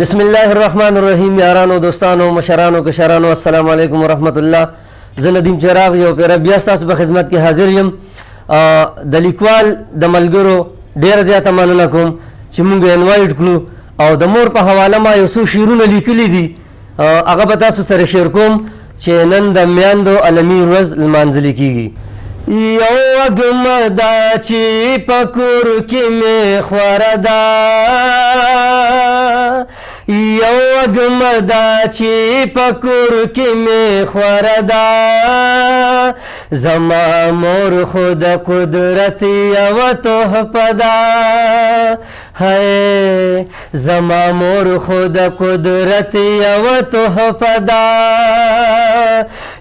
بسم الله الرحمن الرحیم. یارانو دوستانو مشرانو کشرانو السلام علیکم ورحمت الله. زه ندیم چراغ یو پیر بیا ستاسو په خدمت کې حاضر یم. د لیکوال د ملګرو ډېره زیاته مننه کوم چې موږ انوایټ کړو او د مور په حواله ما یو څو شعرونه لیکلي دي هغه به تاسو سره شیر کوم چې نن د میندو عالمي ورځ لمانځل کېږي. یو وږمه ده چې په کور کې مې خوره ده، یو وږمه ده چې په کور کې مې خوره ده، زما مور خو د قدرت یوه تحفه ده، هی زما مور خو د قدرت یوه تحفه ده،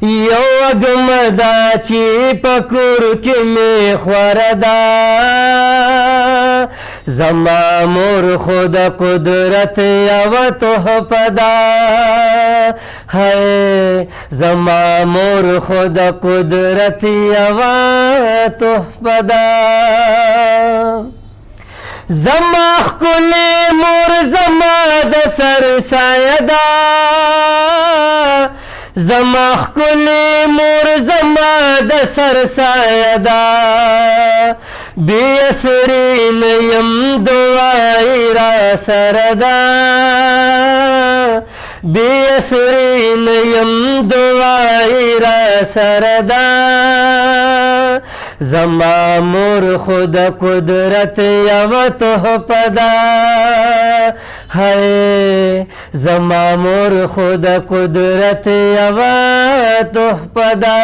یو وږمه ده چې په کور کې مې خوره ده، زما مور خو د قدرت یوه تحفه ده، هی زما مور خو د قدرت یوه تحفه ده. زما ښکلې مور زما د سر سایه ده، زما ښکلې مور زما د سر سایه ده، بې اسرې نه یم دعایې را سره ده، بې اسرې نه یم دعایې را سره ده، زما مور خو د قدرت یوه تحفه ده، هی زما مور خو د قدرت یوه تحفه ده،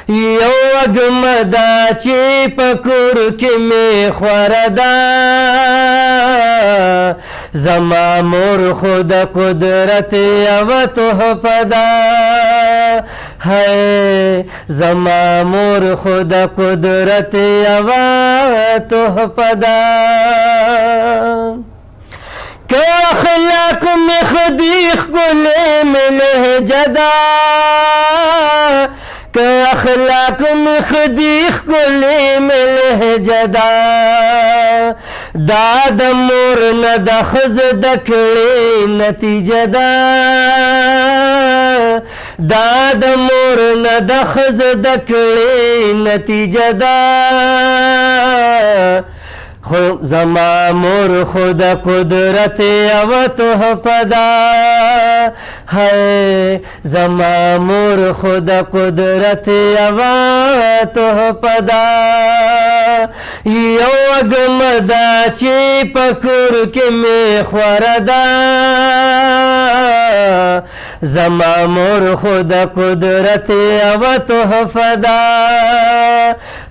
یو وږمه ده چې په کور کې مې خوره ده، زما مور خو د قدرت یوه تحفه ده، هی زما مور خو د قدرت یوه تحفه ده. که اخلاق مې خدي ښکلې مې لهجه ده، که اخلاق مې خدي ښکلې مې لهجه ده، دا د مور نه د ښځه د کړې نتیجه ده، دا د مور نه د ښځه د کړې نتیجه ده، خو زما مور خو د قدرت یوه تحفه ده، هی زما مور خو د قدرت یوه تحفه ده، یو وږمه ده چې په کور کې مې خوره ده، زما مور خو د قدرت یوه تحفه ده،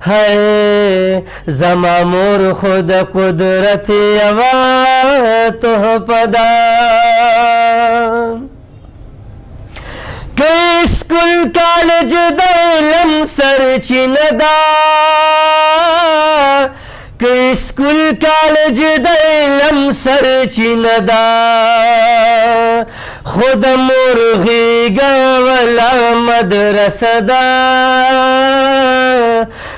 هی زما مور خو د قدرت یوه تحفه ده. که اسکول کالج د علم سرچینه ده، که اسکول کالج د علم سرچینه ده، خود مور غیږه ولا مدرسه ده،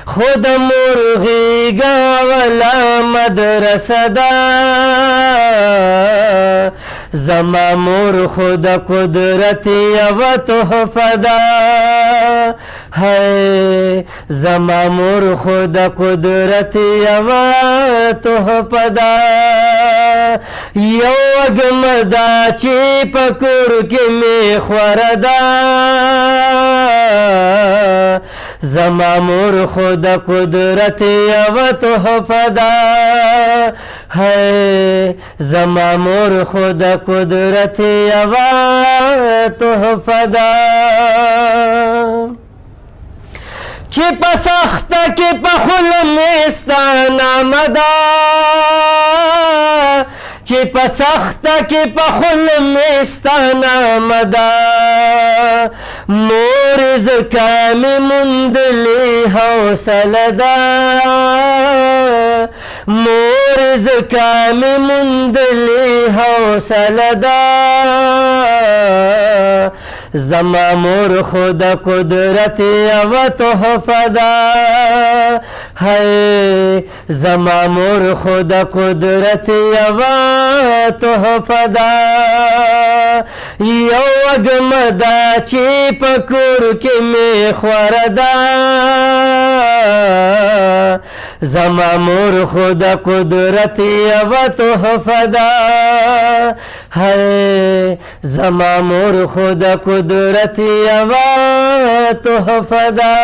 خود مور غیږه ولا مدرسه ده، زما مور خو د قدرت یوه تحفه ده، هی زما مور خو د قدرت یوه تحفه ده، یو وږمه ده چې په کور کې مې خوره ده، زما مور خو د قدرت یوه تحفه ده، هی زما مور خو د قدرت یوه تحفه ده، چې په سخته کې په خوله مې ستا نامه ده، چې په سخته کې په خوله مې ستا نامه ده، مور زکه مې موندلې حوصله ده، مور زکه مې موندلې حوصله ده، زما مور خود قدرت یو تحفه ده ہے زما مور خود قدرت یو تحفه ده یو وږمه ده چې په کور کې مې خوره ده زما مور خود قدرت یو تحفه ده ہے زما مور خود قدرت یو تحفه ده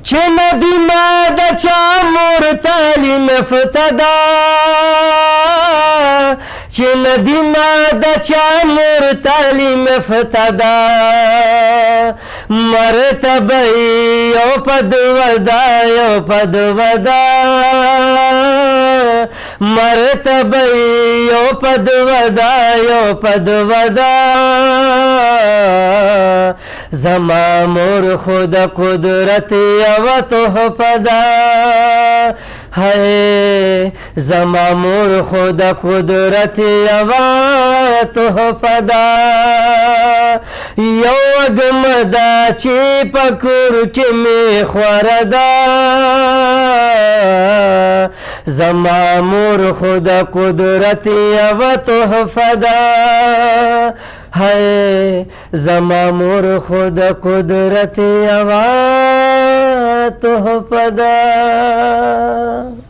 چې ندی ما د چا مور تعلیم یافته ده چې ندی ما د چا مور تعلیم یافته ده مرتبه یو په دوه ده یو په دوه ده مرتبه یو په دوه ده یو په دوه ده زما مور خود قدرت یو تحفه ده ہے زما مور خود قدرت یو تحفه ده یو وږمه ده چې په کور کې مې خوره ده زما مور خود قدرت یو تحفه ده ہے زما مور خود قدرت یو تحفه ده